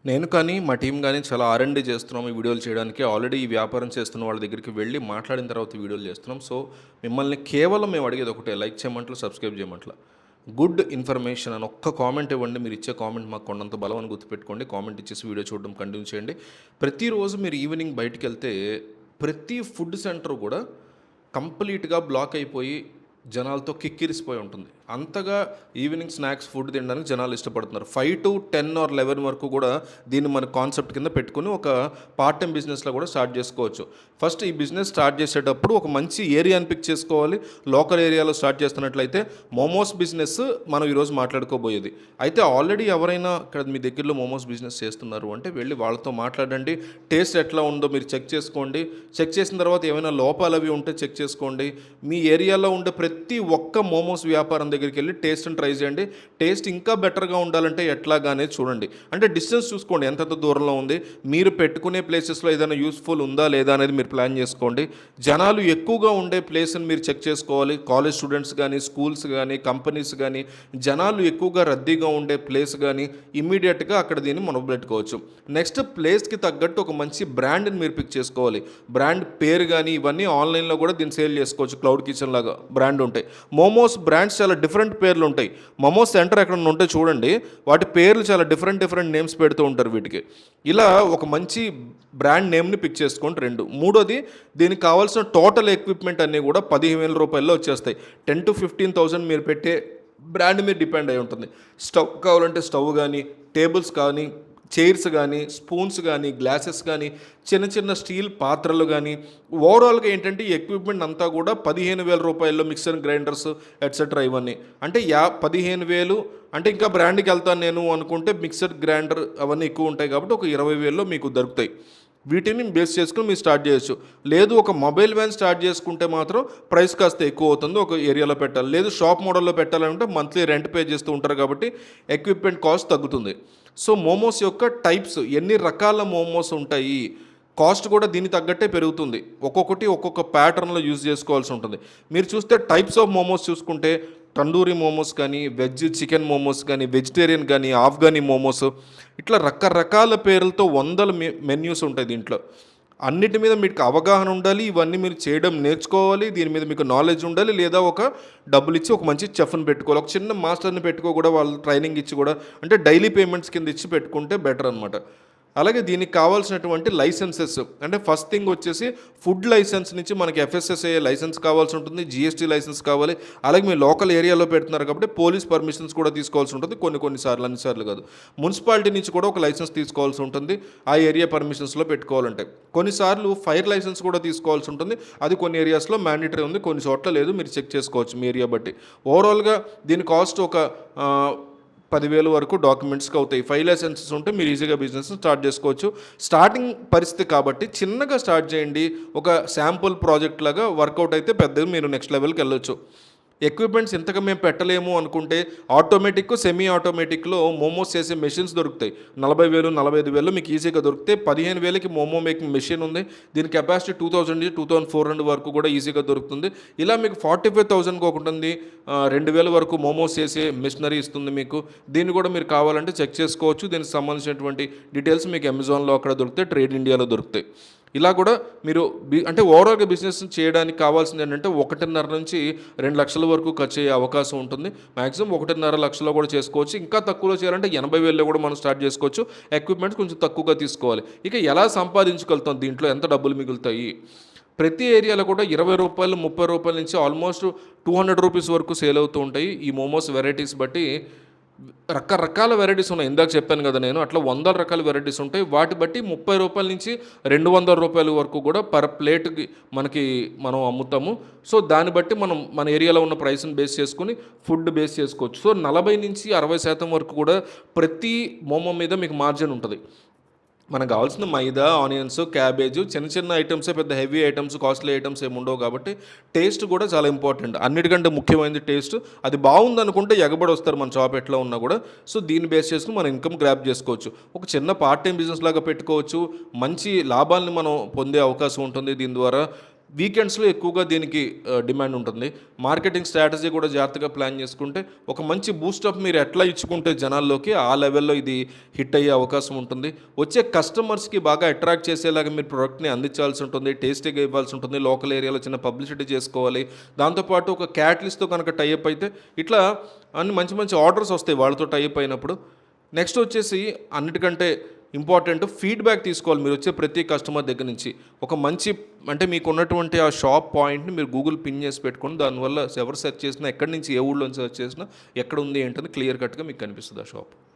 నేను కానీ, మా టీమ్ గానీ చాలా ఆర్&డి చేస్తున్నాం ఈ వీడియోలు చేయడానికి. ఆల్రెడీ ఈ వ్యాపారం చేస్తున్న వాళ్ళ దగ్గరికి వెళ్ళి మాట్లాడిన తర్వాత వీడియోలు చేస్తున్నాం. సో, మిమ్మల్ని కేవలం మేము అడిగేది ఒకటే, లైక్ చేయమంటలా, సబ్స్క్రైబ్ చేయమంటలా. గుడ్ ఇన్ఫర్మేషన్ అని ఒక్క కామెంట్ ఇవ్వండి. మీరు ఇచ్చే కామెంట్ మాకు కొండంత బలం అని గుర్తుపెట్టుకోండి. కామెంట్ ఇచ్చేసి వీడియో చూడడం కంటిన్యూ చేయండి. ప్రతిరోజు మీరు ఈవినింగ్ బయటికెళ్తే ప్రతి ఫుడ్ సెంటర్ కూడా కంప్లీట్‌గా బ్లాక్ అయిపోయి జనాలతో కిక్కిరిసిపోయి ఉంటుంది. అంతగా ఈవినింగ్ స్నాక్స్ ఫుడ్ తినడానికి జనాలు ఇష్టపడుతున్నారు. 5 to 10 ఆర్ 11 వరకు కూడా దీన్ని మన కాన్సెప్ట్ కింద పెట్టుకొని ఒక పార్ట్ టైం బిజినెస్‌లా కూడా స్టార్ట్ చేసుకోవచ్చు. ఫస్ట్ ఈ బిజినెస్ స్టార్ట్ చేసేటప్పుడు ఒక మంచి ఏరియాని పిక్ చేసుకోవాలి. లోకల్ ఏరియాలో స్టార్ట్ చేస్తున్నట్లయితే మోమోస్ బిజినెస్ మనం ఈరోజు మాట్లాడుకోబోయేది. అయితే ఆల్రెడీ ఎవరైనా ఇక్కడ మీ దగ్గరలో మోమోస్ బిజినెస్ చేస్తున్నారు అంటే వెళ్ళి వాళ్ళతో మాట్లాడండి. టేస్ట్ ఎట్లా ఉందో మీరు చెక్ చేసుకోండి. చెక్ చేసిన తర్వాత ఏమైనా లోపాలు అవి ఉంటే చెక్ చేసుకోండి. మీ ఏరియాలో ఉండే ప్రతి ఒక్క మోమోస్ వ్యాపారం దగ్గరికి వెళ్ళి టేస్ట్ని ట్రై చేయండి. టేస్ట్ ఇంకా బెటర్గా ఉండాలంటే ఎట్లాగానే చూడండి. అంటే డిస్టెన్స్ చూసుకోండి ఎంతెంత దూరంలో ఉంది. మీరు పెట్టుకునే ప్లేసెస్లో ఏదైనా యూస్ఫుల్ ఉందా లేదా అనేది మీరు ప్లాన్ చేసుకోండి. జనాలు ఎక్కువగా ఉండే ప్లేస్ని మీరు చెక్ చేసుకోవాలి. కాలేజ్ స్టూడెంట్స్ కానీ, స్కూల్స్ కానీ, కంపెనీస్ కానీ, జనాలు ఎక్కువగా రద్దీగా ఉండే ప్లేస్ కానీ ఇమ్మీడియట్గా అక్కడ దీన్ని మనం పెట్టుకోవచ్చు. నెక్స్ట్ ప్లేస్కి తగ్గట్టు ఒక మంచి బ్రాండ్ని మీరు పిక్ చేసుకోవాలి. బ్రాండ్ పేరు కానీ ఇవన్నీ ఆన్లైన్లో కూడా దీన్ని సేల్ చేసుకోవచ్చు. క్లౌడ్ కిచెన్ లాగా బ్రాండ్ ఉంటాయి. మోమోస్ బ్రాండ్స్ చాలా డిఫరెంట్ పేర్లు ఉంటాయి. మోమోస్ సెంటర్ ఎక్కడన్నా ఉంటే చూడండి, వాటి పేర్లు చాలా డిఫరెంట్ నేమ్స్ పెడుతూ ఉంటారు వీటికి. ఇలా ఒక మంచి బ్రాండ్ నేమ్ని పిక్ చేసుకోండి. 2 మూడోది, దీనికి కావాల్సిన టోటల్ ఎక్విప్మెంట్ అన్నీ కూడా 15,000 రూపాయల్లో వచ్చేస్తాయి. 10 to 15,000 మీరు పెట్టే బ్రాండ్ మీద డిపెండ్ అయి ఉంటుంది. స్టవ్ కావాలంటే స్టవ్ కానీ, టేబుల్స్ కానీ, చైర్స్ కానీ, స్పూన్స్ కానీ, గ్లాసెస్ కానీ, చిన్న చిన్న స్టీల్ పాత్రలు కానీ, ఓవరాల్గా ఏంటంటే ఈ ఎక్విప్మెంట్ అంతా కూడా 15,000 రూపాయల్లో మిక్సర్ గ్రైండర్స్ ఎట్సెట్రా ఇవన్నీ. అంటే 15,000 అంటే ఇంకా బ్రాండ్కి వెళ్తాను నేను అనుకుంటే మిక్సర్ గ్రైండర్ అవన్నీ ఎక్కువ ఉంటాయి కాబట్టి ఒక 20,000లో మీకు దొరుకుతాయి. వీటిని బేస్ చేసుకుని మీరు స్టార్ట్ చేయొచ్చు. లేదు ఒక మొబైల్ వ్యాన్ స్టార్ట్ చేసుకుంటే మాత్రం ప్రైస్ కాస్త ఎక్కువ అవుతుంది, ఒక ఏరియాలో పెట్టాలి. లేదు షాప్ మోడల్లో పెట్టాలంటే మంత్లీ రెంట్ పే చేస్తూ ఉంటారు కాబట్టి ఎక్విప్మెంట్ కాస్ట్ తగ్గుతుంది. సో మోమోస్ యొక్క టైప్స్, ఎన్ని రకాల మోమోస్ ఉంటాయి, కాస్ట్ కూడా దీనికి తగ్గట్టే పెరుగుతుంది. ఒక్కొక్కటి ఒక్కొక్క ప్యాటర్న్లో యూజ్ చేసుకోవాల్సి ఉంటుంది. మీరు చూస్తే టైప్స్ ఆఫ్ మోమోస్ చూసుకుంటే తండూరి మోమోస్ కానీ, వెజ్ చికెన్ మోమోస్ కానీ, వెజిటేరియన్ కానీ, ఆఫ్ఘనీ మోమోస్, ఇట్లా రకరకాల పేర్లతో వందల మెన్యూస్ ఉంటాయి దీంట్లో. అన్నిటి మీద మీకు అవగాహన ఉండాలి. ఇవన్నీ మీరు చేయడం నేర్చుకోవాలి. దీని మీద మీకు నాలెడ్జ్ ఉండాలి. లేదా ఒక డబ్బులు ఇచ్చి ఒక మంచి చెఫ్ని పెట్టుకోవాలి. ఒక చిన్న మాస్టర్ని పెట్టుకో కూడా, వాళ్ళు ట్రైనింగ్ ఇచ్చి కూడా, అంటే డైలీ పేమెంట్స్ కింద ఇచ్చి పెట్టుకుంటే బెటర్ అనమాట. అలాగే దీనికి కావాల్సినటువంటి లైసెన్సెస్, అంటే ఫస్ట్ థింగ్ వచ్చేసి ఫుడ్ లైసెన్స్ నుంచి మనకి FSSAI లైసెన్స్ కావాల్సి ఉంటుంది, GST లైసెన్స్ కావాలి. అలాగే మీరు లోకల్ ఏరియాలో పెడుతున్నారు కాబట్టి పోలీస్ పర్మిషన్స్ కూడా తీసుకోవాల్సి ఉంటుంది. కొన్నిసార్లు, అన్నిసార్లు కాదు. మున్సిపాలిటీ నుంచి కూడా ఒక లైసెన్స్ తీసుకోవాల్సి ఉంటుంది ఆ ఏరియా పర్మిషన్స్లో పెట్టుకోవాలంటే. కొన్నిసార్లు ఫైర్ లైసెన్స్ కూడా తీసుకోవాల్సి ఉంటుంది. అది కొన్ని ఏరియాస్లో మ్యాండేటరీ ఉంది, కొన్ని చోట్ల లేదు. మీరు చెక్ చేసుకోవచ్చు మీ ఏరియా బట్టి. ఓవరాల్గా దీని కాస్ట్ ఒక 10,000 వరకు డాక్యుమెంట్స్కి అవుతాయి. 5 లైసెన్సెస్ ఉంటే మీరు ఈజీగా బిజినెస్ స్టార్ట్ చేసుకోవచ్చు. స్టార్టింగ్ పరిస్థితి కాబట్టి చిన్నగా స్టార్ట్ చేయండి. ఒక శాంపుల్ ప్రాజెక్ట్ లాగా వర్కౌట్ అయితే పెద్దగా మీరు నెక్స్ట్ లెవెల్కి వెళ్ళొచ్చు. ఎక్విప్మెంట్స్ ఇంతగా మేము పెట్టలేము అనుకుంటే ఆటోమేటిక్, సెమీ ఆటోమేటిక్లో మోమోస్ చేసే మెషిన్స్ దొరుకుతాయి. 40,000, 45,000 మీకు ఈజీగా దొరుకుతాయి. 15,000కి మోమో మేకింగ్ మెషిన్ ఉంది. దీని కెపాసిటీ 2,000 నుంచి 2,400 వరకు కూడా ఈజీగా దొరుకుతుంది. ఇలా మీకు 45,000కి ఒకటి ఉంది. 2,000 వరకు మోమోస్ చేసే మిషనరీ ఇస్తుంది మీకు. దీన్ని కూడా మీరు కావాలంటే చెక్ చేసుకోవచ్చు. దీనికి సంబంధించినటువంటి డీటెయిల్స్ మీకు అమెజాన్లో అక్కడ దొరుకుతాయి, ట్రేడ్ ఇండియాలో దొరుకుతాయి. ఇలా కూడా మీరు అంటే ఓవరాల్గా బిజినెస్ చేయడానికి కావాల్సింది ఏంటంటే 1.5 నుంచి 2 లక్షల వరకు ఖర్చు అయ్యే అవకాశం ఉంటుంది. మ్యాక్సిమం 1.5 లక్షలో కూడా చేసుకోవచ్చు. ఇంకా తక్కువలో చేయాలంటే 80,000లో కూడా మనం స్టార్ట్ చేసుకోవచ్చు. ఎక్విప్మెంట్స్ కొంచెం తక్కువగా తీసుకోవాలి. ఇక ఎలా సంపాదించగలుగుతాం, దీంట్లో ఎంత డబ్బులు మిగులుతాయి? ప్రతి ఏరియాలో కూడా 20 రూపాయలు, 30 రూపాయల నుంచి ఆల్మోస్ట్ 200 రూపీస్ వరకు సేల్ అవుతూ ఉంటాయి. ఈ మోమోస్ వెరైటీస్ బట్టి రకరకాల వెరైటీస్ ఉన్నాయి. ఇందాక చెప్పాను కదా నేను, అట్లా వందల రకాల వెరైటీస్ ఉంటాయి. వాటి బట్టి 30 రూపాయల నుంచి 200 రూపాయల వరకు కూడా పర్ ప్లేట్కి మనం అమ్ముతాము. సో దాన్ని బట్టి మనం మన ఏరియాలో ఉన్న ప్రైస్ని బేస్ చేసుకుని ఫుడ్ బేస్ చేసుకోవచ్చు. సో 40 నుంచి 60% వరకు కూడా ప్రతి మోమో మీద మీకు మార్జిన్ ఉంటుంది. మనకు కావాల్సిన మైదా, ఆనియన్స్, క్యాబేజ్, చిన్న చిన్న ఐటమ్సే, పెద్ద హెవీ ఐటమ్స్, కాస్ట్లీ ఐటమ్స్ ఏమి ఉండవు కాబట్టి టేస్ట్ కూడా చాలా ఇంపార్టెంట్. అన్నిటికంటే ముఖ్యమైనది టేస్ట్. అది బాగుందనుకుంటే ఎగబడి వస్తారు మన షాప్ ఎట్లా ఉన్నా కూడా. సో దీన్ని బేస్ చేసుకుని మనం ఇన్కమ్ గ్రాప్ చేసుకోవచ్చు. ఒక చిన్న పార్ట్ టైం బిజినెస్ లాగా పెట్టుకోవచ్చు. మంచి లాభాలని మనం పొందే అవకాశం ఉంటుంది దీని ద్వారా. వీకెండ్స్లో ఎక్కువగా దీనికి డిమాండ్ ఉంటుంది. మార్కెటింగ్ స్ట్రాటజీ కూడా జాగ్రత్తగా ప్లాన్ చేసుకుంటే ఒక మంచి బూస్టప్ మీరు ఎట్లా ఇచ్చుకుంటే జనాల్లోకి ఆ లెవెల్లో ఇది హిట్ అయ్యే అవకాశం ఉంటుంది. వచ్చే కస్టమర్స్కి బాగా అట్రాక్ట్ చేసేలాగా మీరు ప్రోడక్ట్ని అందించాల్సి ఉంటుంది, టేస్టీగా ఇవ్వాల్సి ఉంటుంది, లోకల్ ఏరియాలో చిన్న పబ్లిసిటీ చేసుకోవాలి. దాంతోపాటు ఒక క్యాటలిస్ట్తో కనుక టైఅప్ అయితే ఇట్లా అన్ని మంచి మంచి ఆర్డర్స్ వస్తాయి వాళ్ళతో టైఅప్ అయినప్పుడు. నెక్స్ట్ వచ్చేసి అన్నిటికంటే ఇంపార్టెంట్ ఫీడ్బ్యాక్ తీసుకోవాలి మీరు వచ్చే ప్రతి కస్టమర్ దగ్గర నుంచి. ఒక మంచి అంటే మీకు ఉన్నటువంటి ఆ షాప్ పాయింట్ని మీరు గూగుల్ పిన్ చేసి పెట్టుకొని దానివల్ల ఎవరు సెర్చ్ చేసినా, ఎక్కడి నుంచి ఏ ఊళ్ళో సెర్చ్ చేసినా ఎక్కడ ఉంది ఏంటని క్లియర్ కట్గా మీకు కనిపిస్తుంది ఆ షాప్.